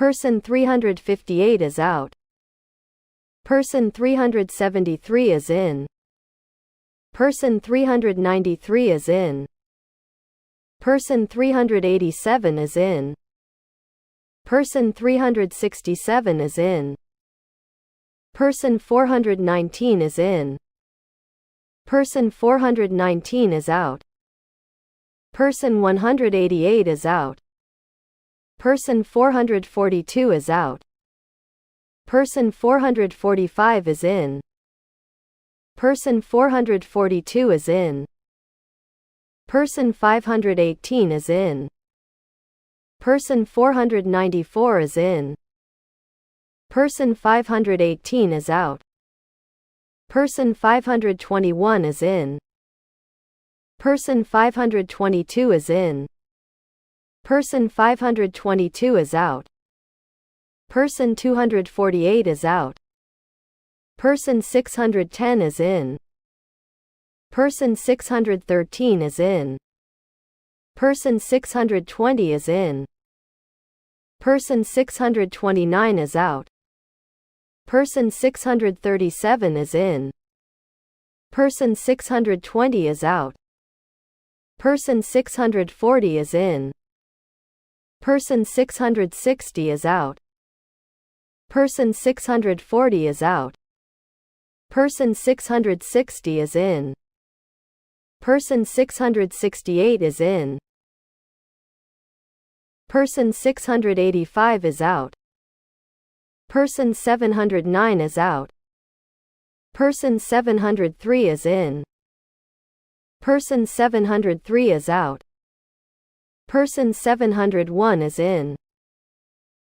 Person 358 is out. Person 373 is in. Person 393 is in. Person 387 is in. Person 367 is in. Person 419 is in. Person 419 is out. Person 188 is out. Person 442 is out. Person 445 is in. Person 442 is in. Person 518 is in. Person 494 is in. Person 518 is out. Person 521 is in. Person 522 is in. Person 522 is out. Person 248 is out. Person 610 is in. Person 613 is in. Person 620 is in. Person 629 is out. Person 637 is in. Person 620 is out. Person 640 is in. Person 660 is out. Person 640 is out. Person 660 is in. Person 668 is in. Person 685 is out. Person 709 is out. Person 703 is in. Person 703 is out. Person 701 is in.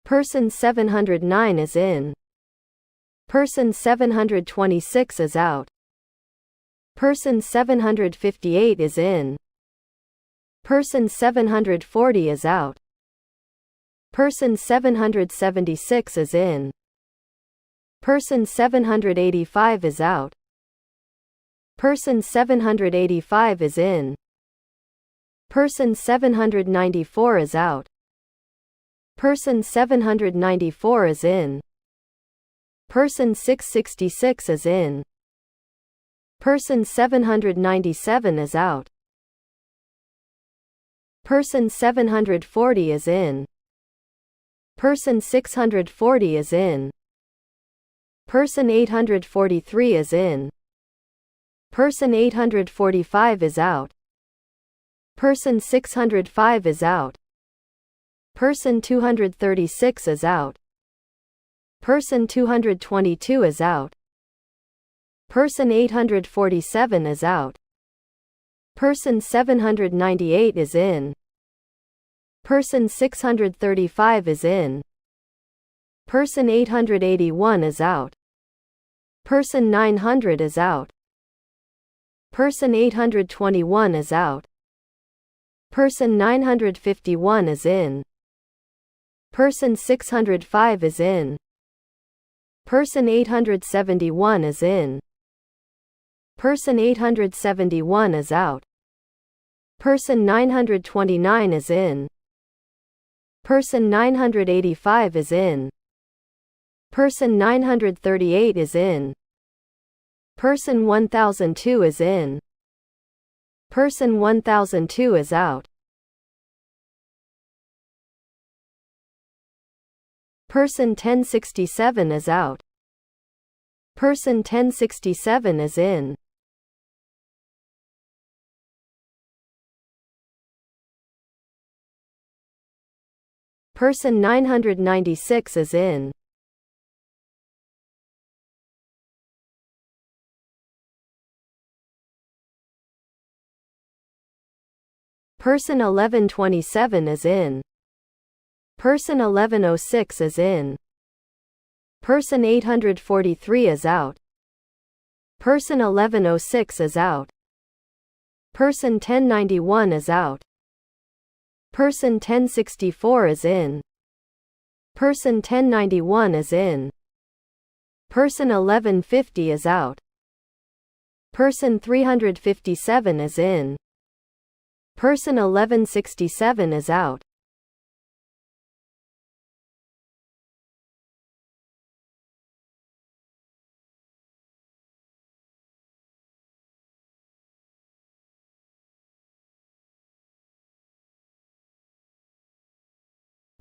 Person 709 is in. Person 726 is out. Person 758 is in. Person 740 is out. Person 776 is in. Person 785 is out. Person 785 is in. Person 794 is out. Person 794 is in. Person 666 is in. Person 797 is out. Person 740 is in. Person 640 is in. Person 843 is in. Person 845 is out. Person 605 is out. Person 236 is out. Person 222 is out. Person 847 is out. Person 798 is in. Person 635 is in. Person 881 is out. Person 900 is out. Person 821 is out. Person 951 is in. Person 605 is in. Person 871 is in. Person 871 is out. Person 929 is in. Person 985 is in. Person 938 is in. Person 1002 is in. Person 1002 is out. Person 1067 is out. Person 1067 is in. Person 996 is in. Person 1127 is in. Person 1106 is in. Person 843 is out. Person 1106 is out. Person 1091 is out. Person 1064 is in. Person 1091 is in. Person 1150 is out. Person 357 is in. Person 1167 is out.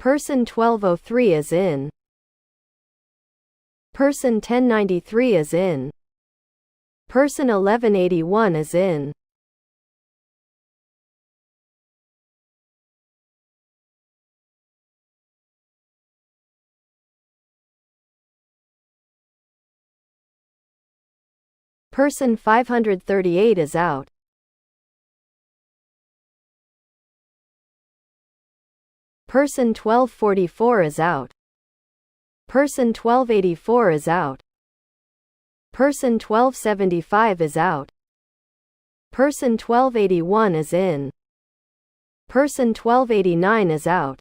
Person 1203 is in. Person 1093 is in. Person 1181 is in. Person 538 is out. Person 1244 is out. Person 1284 is out. Person 1275 is out. Person 1281 is in. Person 1289 is out.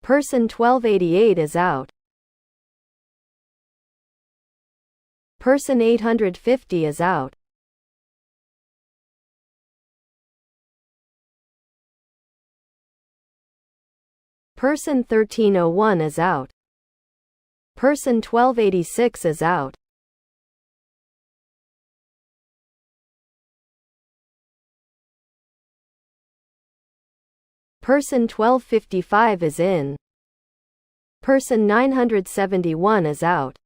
Person 1288 is out. Person 850 is out. Person 1301 is out. Person 1286 is out. Person 1255 is in. Person 971 is out.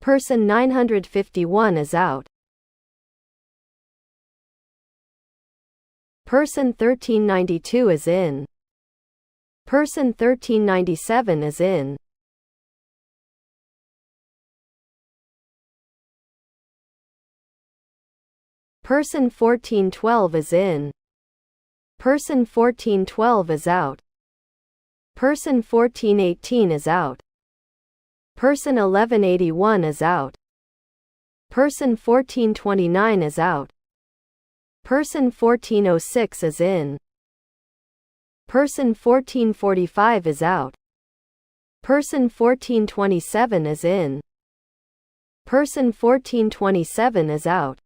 Person 951 is out. Person 1392 is in. Person 1397 is in. Person 1412 is in. Person 1412 is out. Person 1418 is out. Person 1181 is out. Person 1429 is out. Person 1406 is in. Person 1445 is out. Person 1427 is in. Person 1427 is out.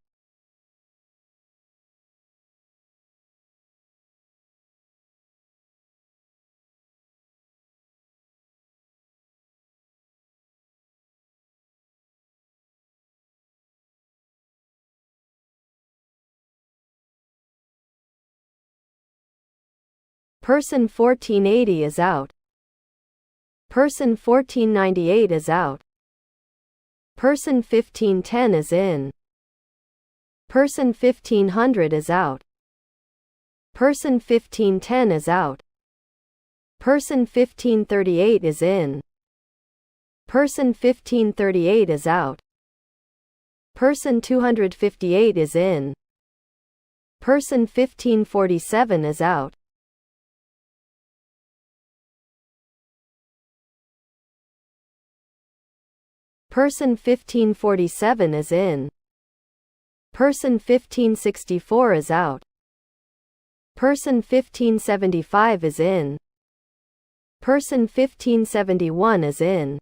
Person 1480 is out. Person 1498 is out. Person 1510 is in. Person 1500 is out. Person 1510 is out. Person 1538 is in. Person 1538 is out. Person 258 is in. Person 1547 is out. Person 1547 is in. Person 1564 is out. Person 1575 is in. Person 1571 is in.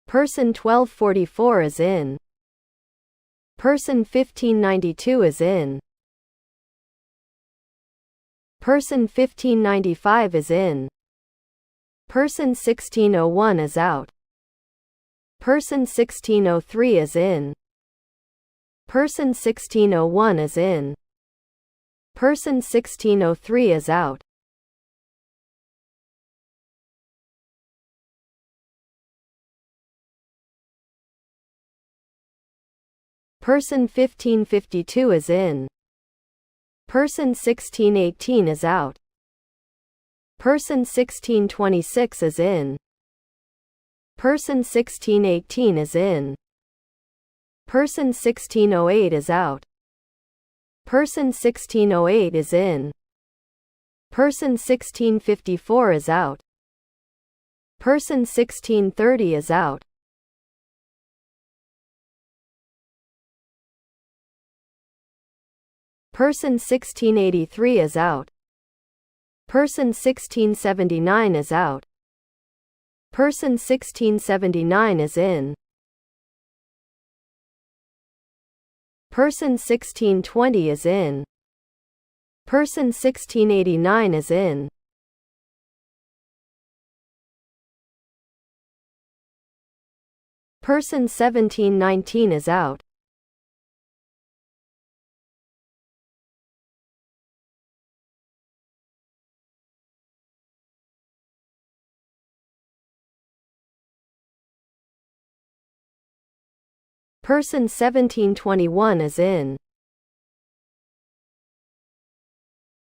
Person 1244 is in. Person 1592 is in. Person 1595 is in. Person 1601 is out. Person 1603 is in. Person 1601 is in. Person 1603 is out. Person 1552 is in. Person 1618 is out. Person 1626 is in. Person 1618 is in. Person 1608 is out. Person 1608 is in. Person 1654 is out. Person 1630 is out. Person 1683 is out. Person 1679 is out. Person 1679 is in. Person 1620 is in. Person 1689 is in. Person 1719 is out. Person 1721 is in.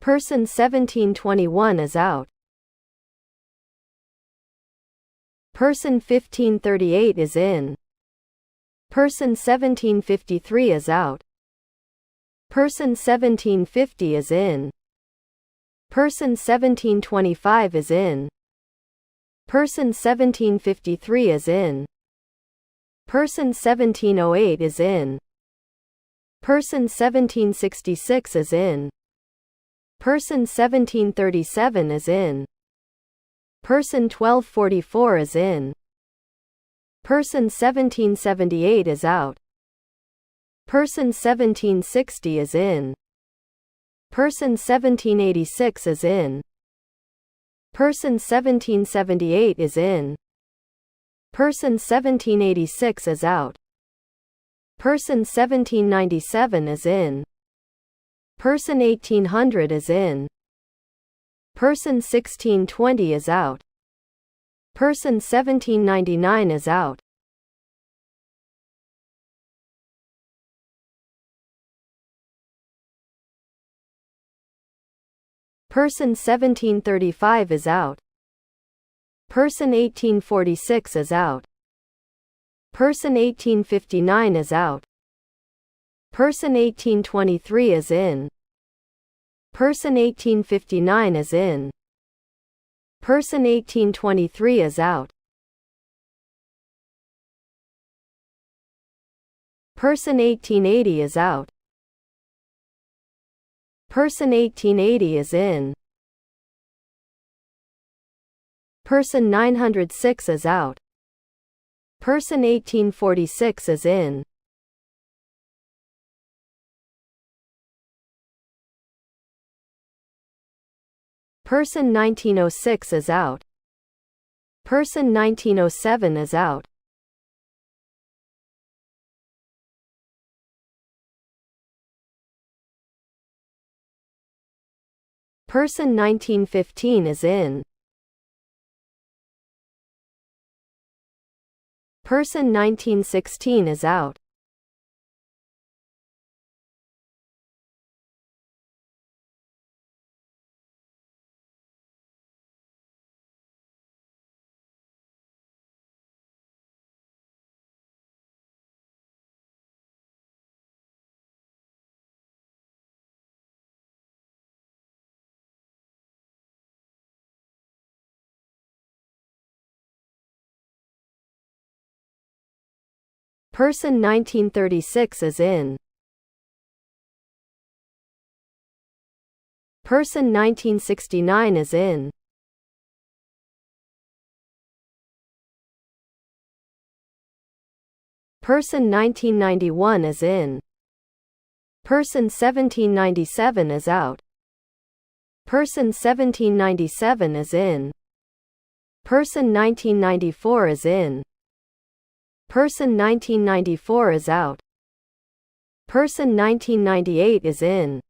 Person 1721 is out. Person 1538 is in. Person 1753 is out. Person 1750 is in. Person 1725 is in. Person 1753 is in. Person 1708 is in. Person 1766 is in. Person 1737 is in. Person 1244 is in. Person 1778 is out. Person 1760 is in. Person 1786 is in. Person 1778 is in. Person 1786 is out. Person 1797 is in. Person 1800 is in. Person 1620 is out. Person 1799 is out. Person 1735 is out. Person 1846 is out. Person 1859 is out. Person 1823 is in. Person 1859 is in. Person 1823 is out. Person 1880 is out. Person 1880 is in. Person 906 is out. Person 1846 is in. Person 1906 is out. Person 1907 is out. Person 1915 is in. Person 1916 is out. Person 1936 is in. Person 1969 is in. Person 1991 is in. Person 1797 is out. Person 1797 is in. Person 1994 is in. Person 1994 is out. Person 1998 is in.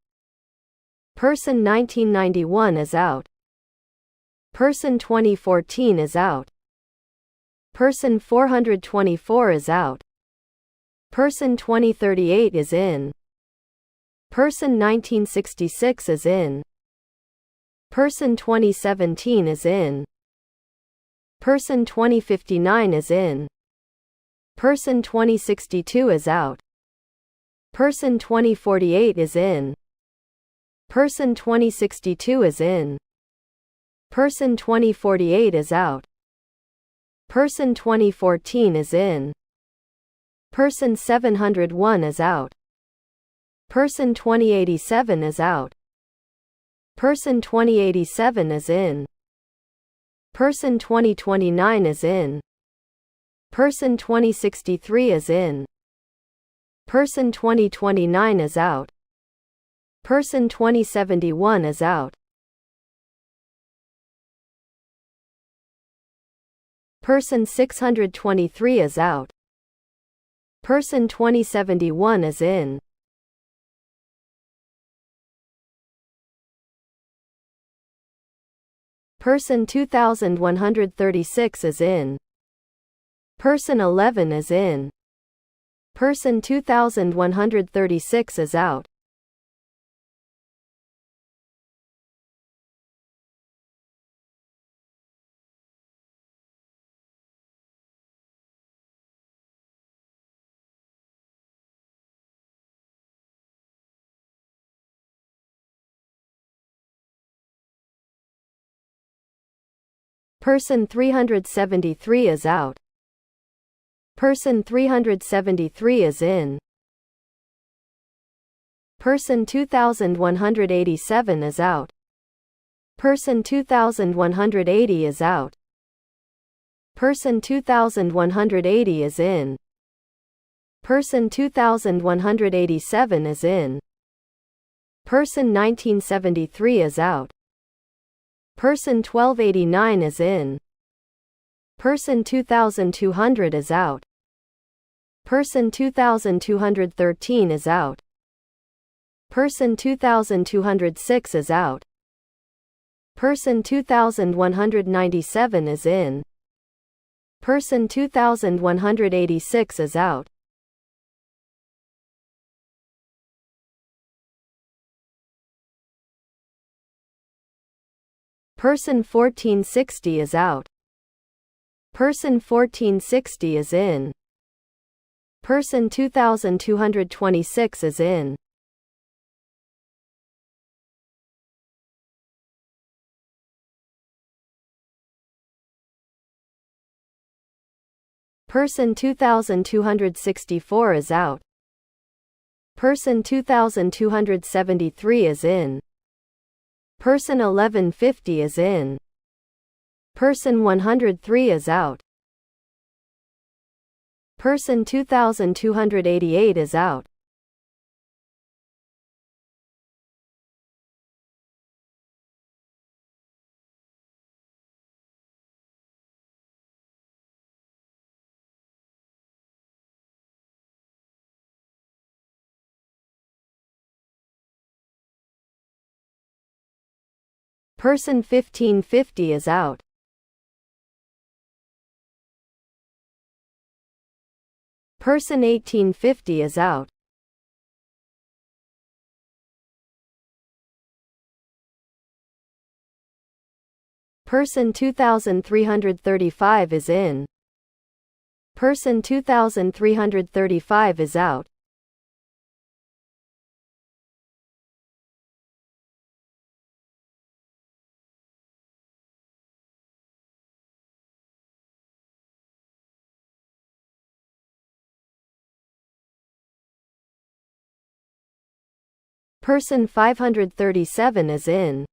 Person 1991 is out. Person 2014 is out. Person 424 is out. Person 2038 is in. Person 1966 is in. Person 2017 is in. Person 2059 is in. Person 2062 is out. Person 2048 is in. Person 2062 is in. Person 2048 is out. Person 2014 is in. Person 701 is out. Person 2087 is out. Person 2087 is in. Person 2029 is in. Person 2063 is in. Person 2029 is out. Person 2071 is out. Person 623 is out. Person 2071 is in. Person 2136 is in. Person 11 is in. Person 2136 is out. Person 373 is out. Person 373 is in. Person 2187 is out. Person 2180 is out. Person 2180 is in. Person 2187 is in. Person 1973 is out. Person 1289 is in. Person 2200 is out. Person 2213 is out. Person 2206 is out. Person 2197 is in. Person 2186 is out. Person 1460 is out. Person 1460 is in. Person 2226 is in. Person 2264 is out. Person 2273 is in. Person 1150 is in. Person 103 is out. Person 2288 is out. Person 1550 is out. Person 1850 is out. Person 2335 is in. Person 2335 is out. Person 537 is in.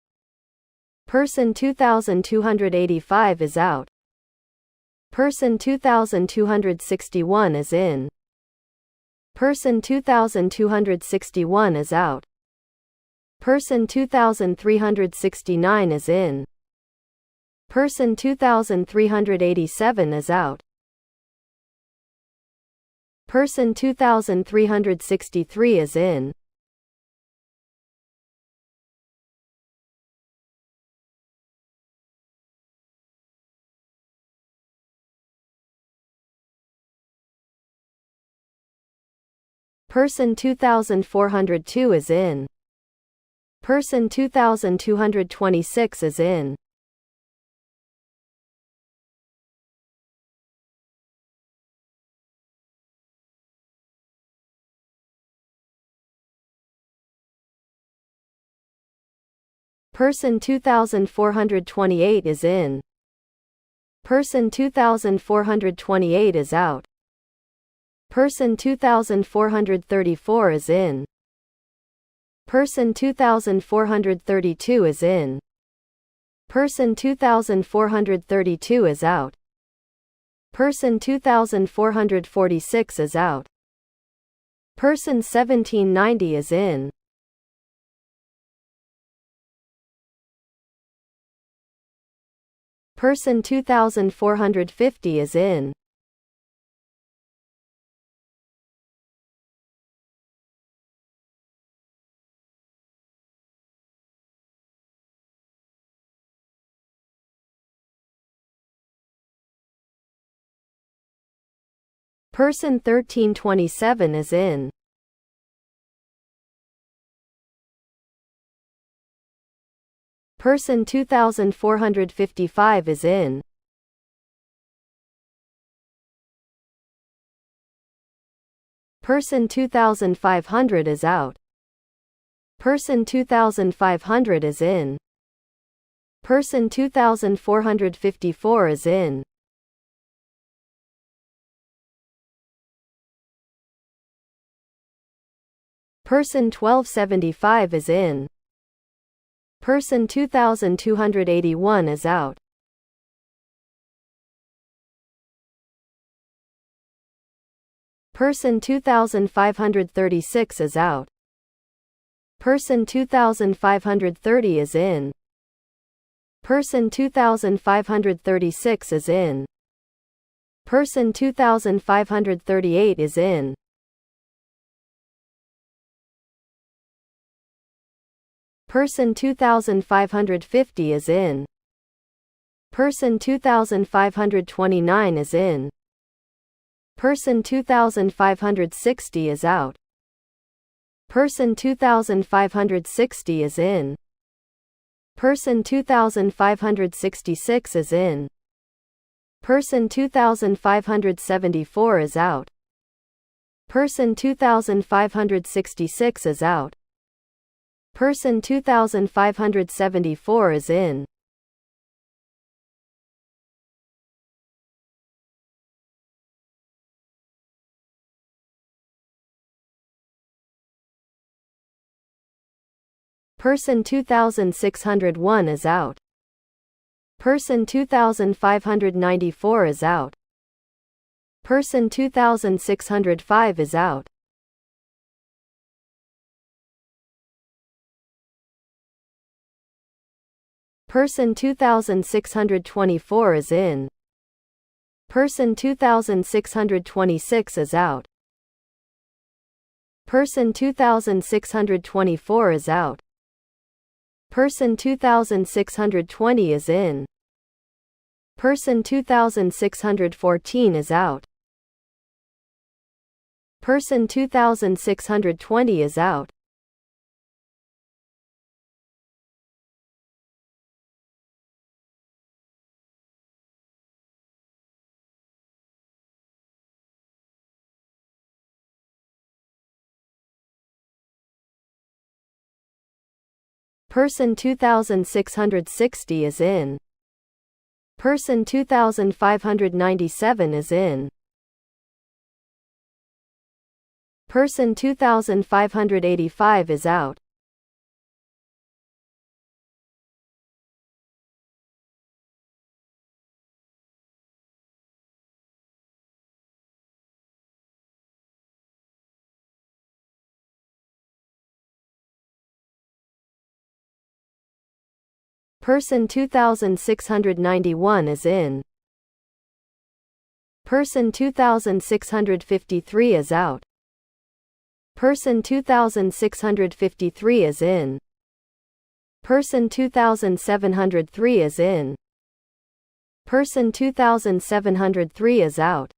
Person 2285 is out. Person 2261 is in. Person 2261 is out. Person 2369 is in. Person 2387 is out. Person 2363 is in. Person 2402 is in. Person 2226 is in. Person 2428 is in. Person 2428 is out. Person 2434 is in. Person 2432 is in. Person 2432 is out. Person 2446 is out. Person 1790 is in. Person 2450 is in. Person 1327 is in. Person 2455 is in. Person 2500 is out. Person 2500 is in. Person 2454 is in. Person 1275 is in. Person 2281 is out. Person 2536 is out. Person 2530 is in. Person 2536 is in. Person 2538 is in. Person 2550 is in. Person 2529 is in. Person 2560 is out. Person 2560 is in. Person 2566 is in. Person 2574 is out. Person 2566 is out. Person 2574 is in. Person 2601 is out. Person 2594 is out. Person 2605 is out. Person 2624 is in. Person 2626 is out. Person 2624 is out. Person 2620 is in. Person 2614 is out. Person 2620 is out. Person 2660 is in. Person 2597 is in. Person 2585 is out. Person 2691 is in. Person 2653 is out. Person 2653 is in. Person 2703 is in. Person 2703 is out.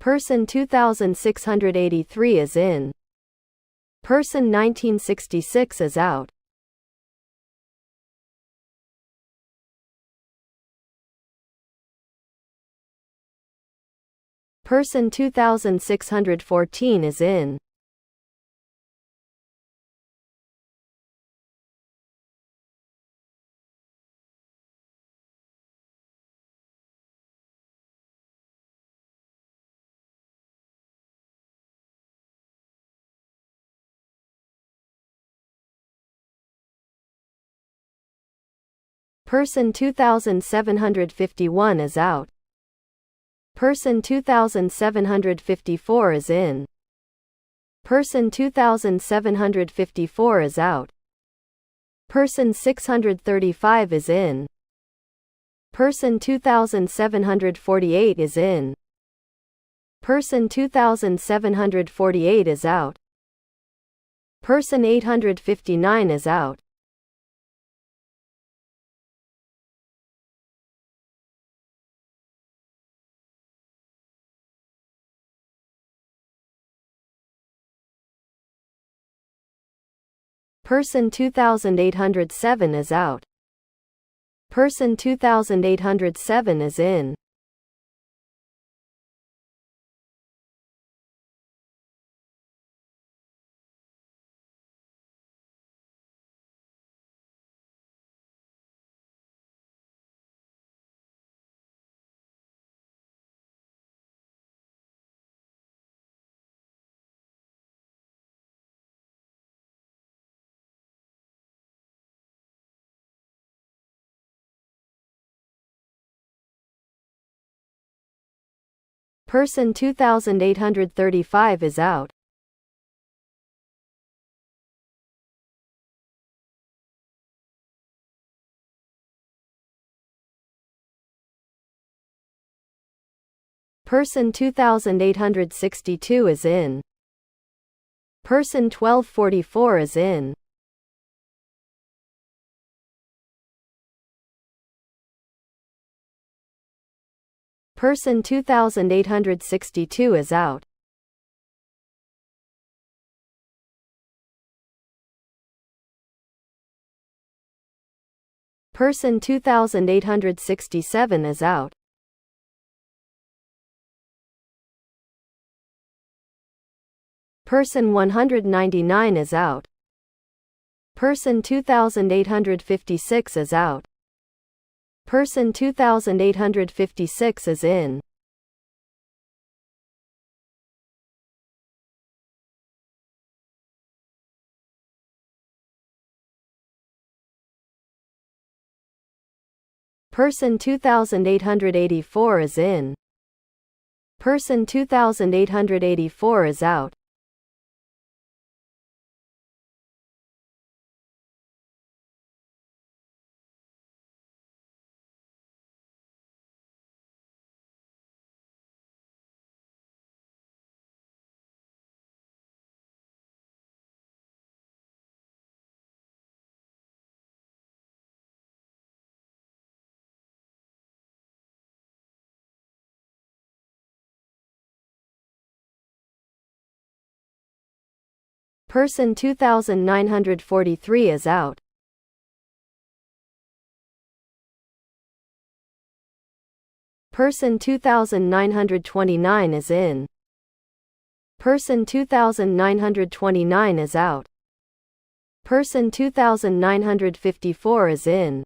Person 2683 is in. Person 1966 is out. Person 2614 is in. Person 2751 is out. Person 2754 is in. Person 2754 is out. Person 635 is in. Person 2748 is in. Person 2748 is out. Person 859 is out. Person 2807 is out. Person 2807 is in. Person 2835 is out. Person 2862 is in. Person 1244 is in. Person 2862 is out. Person 2867 is out. Person 199 is out. Person 2856 is out. Person 2856 is in. Person 2884 is in. Person 2884 is out. Person 2943 is out. Person 2929 is in. Person 2929 is out. Person 2954 is in.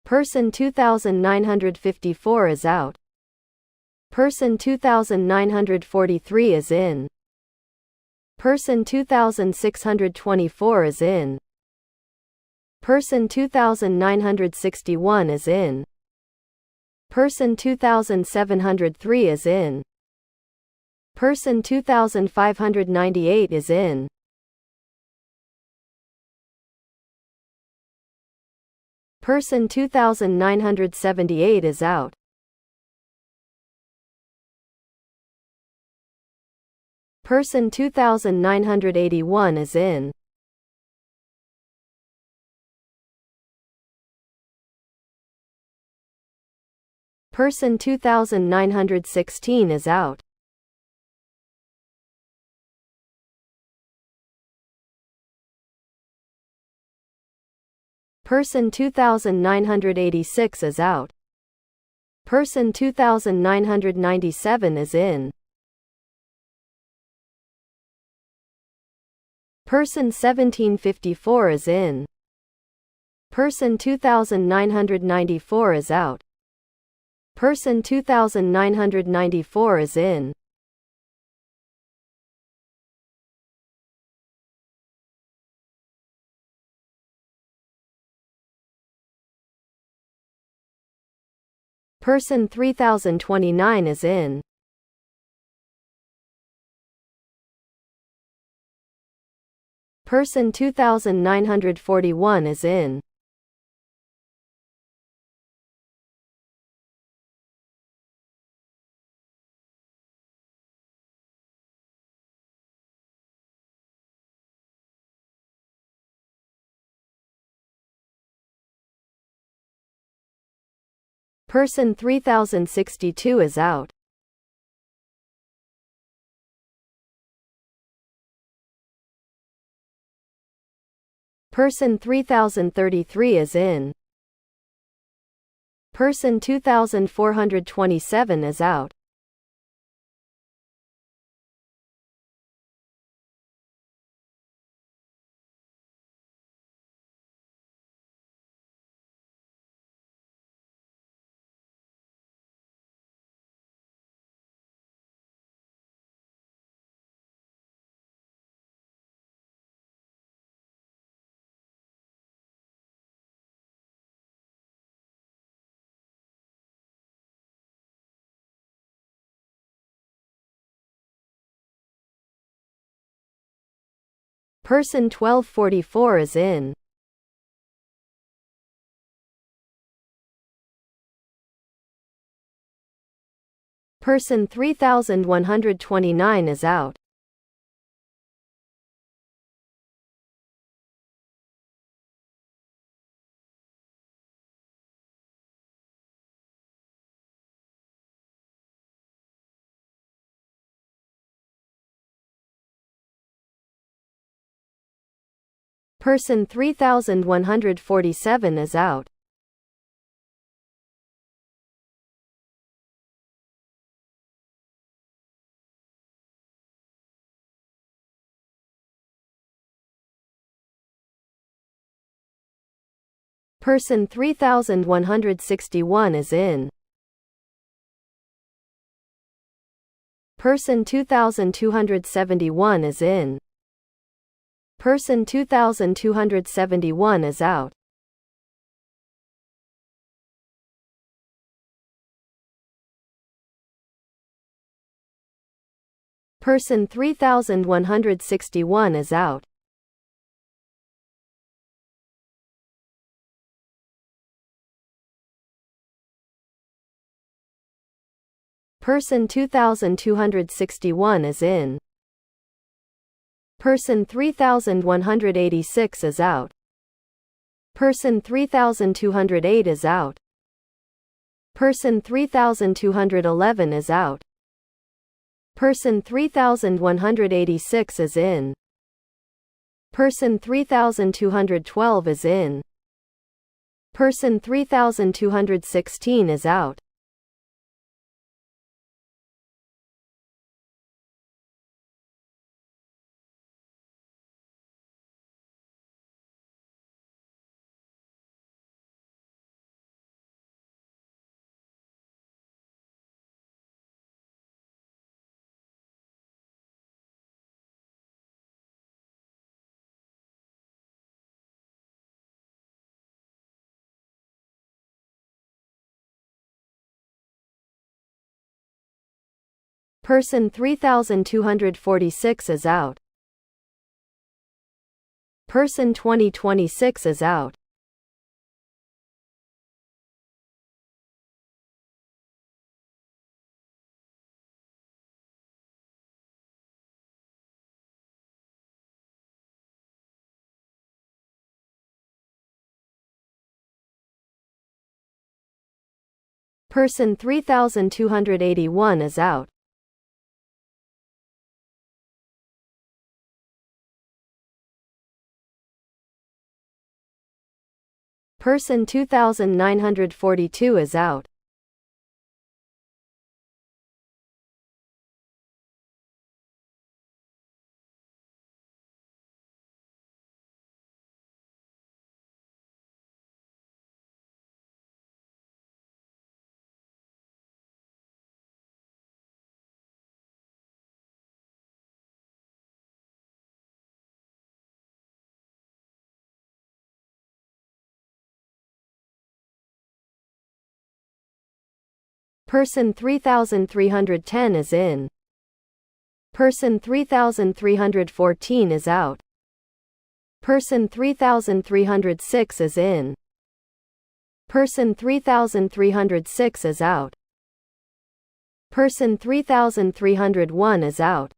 Person 2954 is out. Person 2943 is in. Person 2624 is in. Person 2961 is in. Person 2703 is in. Person 2598 is in. Person 2978 is out. Person 2981 is in. Person 2916 is out. Person 2986 is out. Person 2997 is in. Person 1754 is in. Person 2994 is out. Person 2994 is in. Person 3029 is in. Person 2941 is in. Person 3062 is out. Person 3033 is in. Person 2427 is out. Person 1244 is in. Person 3129 is out. Person 3147 is out. Person 3161 is in. Person 2271 is in. Person 2271 is out. Person 3161 is out. Person 2261 is in. Person 3186 is out. Person 3208 is out. Person 3211 is out. Person 3186 is in. Person 3212 is in. Person 3216 is out. Person 3246 is out. Person 2026 is out. Person 3281 is out. Person 2942 is out. Person 3310 is in. Person 3314 is out. Person 3306 is in. Person 3306 is out. Person 3301 is out.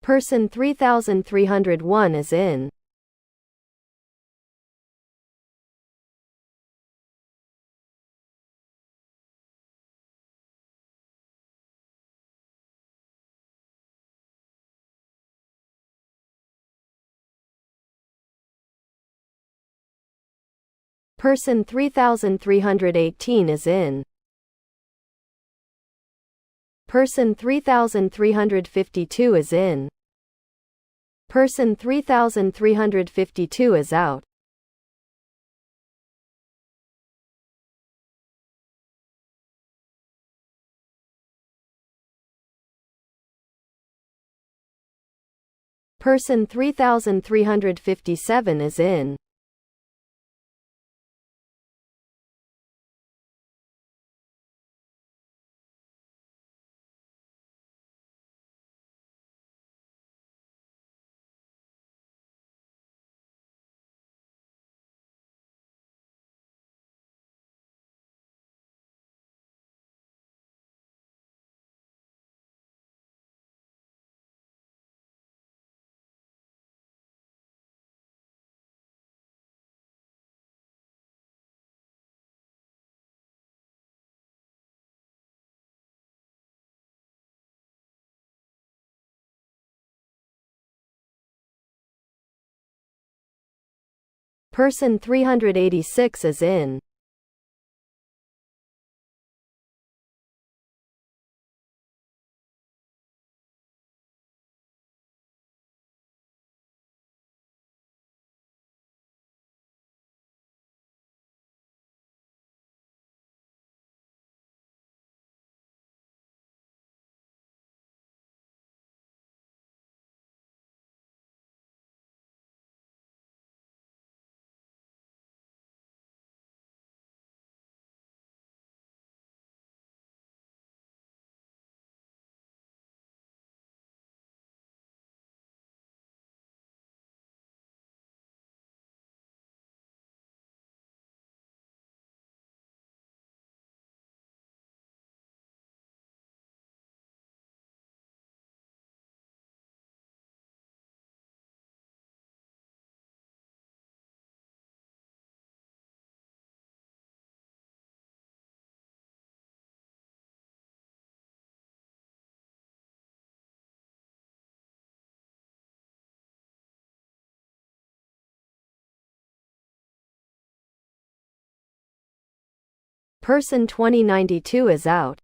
Person 3301 is in. Person 3318 is in. Person 3352 is in. Person 3352 is out. Person 3357 is in. Person 386 is in. Person 2092 is out.